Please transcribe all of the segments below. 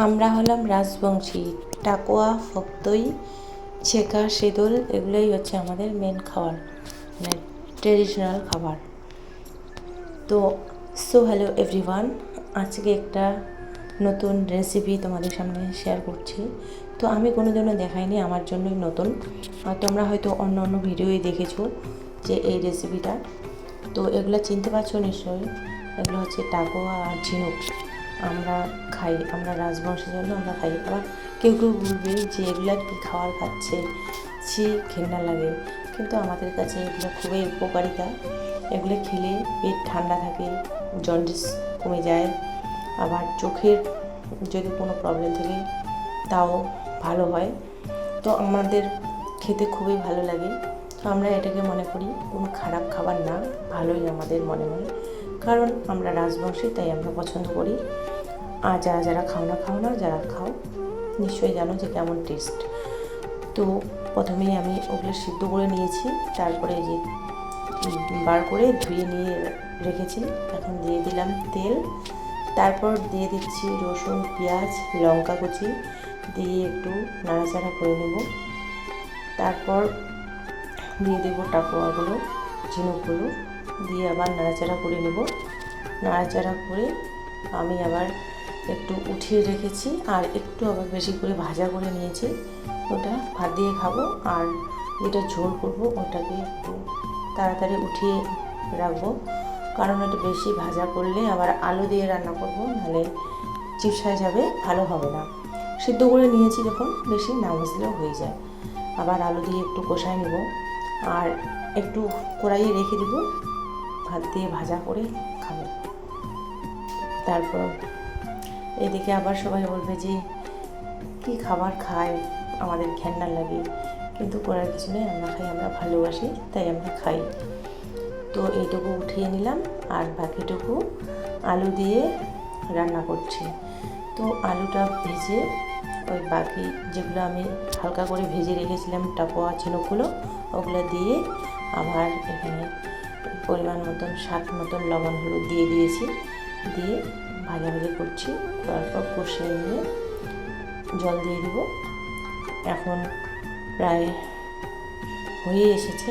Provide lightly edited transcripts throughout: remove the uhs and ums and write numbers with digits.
আমরা হলাম রাজবংশী। টাকোয়া, ফক্তই, ছেঁকা, সেদল এগুলোই হচ্ছে আমাদের মেন খাবার, মানে ট্রেডিশনাল খাবার। তো হ্যালো এভরিওয়ান, আজকে একটা নতুন রেসিপি তোমাদের সামনে শেয়ার করছি। তো আমি কোনো দিনও দেখাইনি, আমার জন্যই নতুন। আর তোমরা হয়তো অন্য অন্য ভিডিওই দেখেছো যে এই রেসিপিটা। তো এগুলো চিনতে পারছো নিশ্চয়ই, এগুলো হচ্ছে টাকোয়া আর ঝিনুক। আমরা খাই, আমরা রাজবংশের জন্য আমরা খাই। আবার কেউ কেউ বলবে যে এগুলো কি খাবার খাচ্ছে, ছি ঘেন্না লাগে, কিন্তু আমাদের কাছে এগুলো খুবই উপকারিতা। এগুলো খেলে পেট ঠান্ডা থাকে, জন্ডিস কমে যায়, আবার চোখের যদি কোনো প্রবলেম থাকে তাও ভালো হয়। তো আমাদের খেতে খুবই ভালো লাগে। তো আমরা এটাকে মনে করি কোনো খারাপ খাবার না, ভালোই আমাদের মনে হয়, কারণ আমরা রাজবংশী, তাই আমরা পছন্দ করি। আর যারা যারা খাও না, যারা খাও নিশ্চয়ই জানো যে কেমন টেস্ট। তো প্রথমেই আমি ওগুলো সিদ্ধ করে নিয়েছি, তারপরে যে বার করে ধুয়ে নিয়ে রেখেছি। এখন দিয়ে দিলাম তেল, তারপর দিয়ে দিচ্ছি রসুন, পেঁয়াজ, লঙ্কা কুচি দিয়ে একটু নাড়াচাড়া করে নেব। তারপর দিয়ে দেবো টাকোয়াগুলো, ঝিনুকগুলো দিয়ে আবার নাড়াচাড়া করে নেব। নাড়াচাড়া করে আমি আবার একটু উঠিয়ে রেখেছি, আর একটু আবার বেশি করে ভাজা করে নিয়েছি। ওটা ভাত দিয়ে খাবো, আর যেটা ঝোল করবো ওটাকে একটু তাড়াতাড়ি উঠিয়ে রাখবো, কারণ এটা বেশি ভাজা করলে আবার আলু দিয়ে রান্না করবো, নাহলে চিপসায় যাবে, ভালো হবে না। সিদ্ধ করে নিয়েছি যখন, বেশি না ভাজলেও হয়ে যায়। আবার আলু দিয়ে একটু কষায় নেব, আর একটু কড়াইয়ে রেখে দেবো, ভাত দিয়ে ভাজা করে খাবো। তারপর এদিকে আবার সবাই বলবে যে কী খাবার খায়, আমাদের ঘেন্না লাগে, কিন্তু করার কিছু নেই, আমরা খাই, আমরা ভালোবাসি, তাই আমরা খাই। তো এইটুকু উঠিয়ে নিলাম, আর বাকিটুকু আলু দিয়ে রান্না করছি। তো আলুটা ভেজে ওই বাকি যেগুলো আমি হালকা করে ভেজে রেখেছিলাম টাকোয়া ঝিনুকগুলো, ওগুলো দিয়ে আবার এখানে পরিমাণ মতন স্বাদ মতন লবণ হলুদ দিয়ে দিয়েছি, দিয়ে ভাজাভাজি করছি। তারপর কষিয়ে নিয়ে জল দিয়ে দিব। এখন প্রায় হয়ে এসেছে।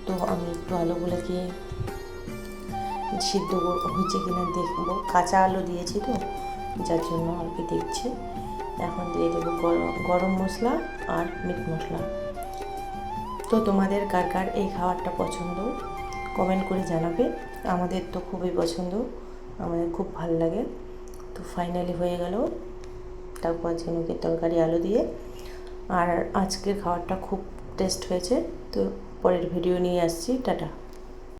তো আমি একটু আলুগুলোকে সিদ্ধ হয়েছে কিনা দেখবো, কাঁচা আলু দিয়েছি তো যার জন্য আর কি দেখছি। এখন দিয়ে দেবো গরম মশলা আর মিট মশলা। তো তোমাদের কার কার এই খাবারটা পছন্দ কমেন্ট করে জানাবে। আমাদের তো খুবই পছন্দ, আমাদের খুব ভালো লাগে। তো ফাইনালি হয়ে গেল তারপর ঝিনুকের তরকারি আলু দিয়ে। আর আজকের খাবারটা খুব টেস্ট হয়েছে। তো পরের ভিডিও নিয়ে আসছি, টাটা।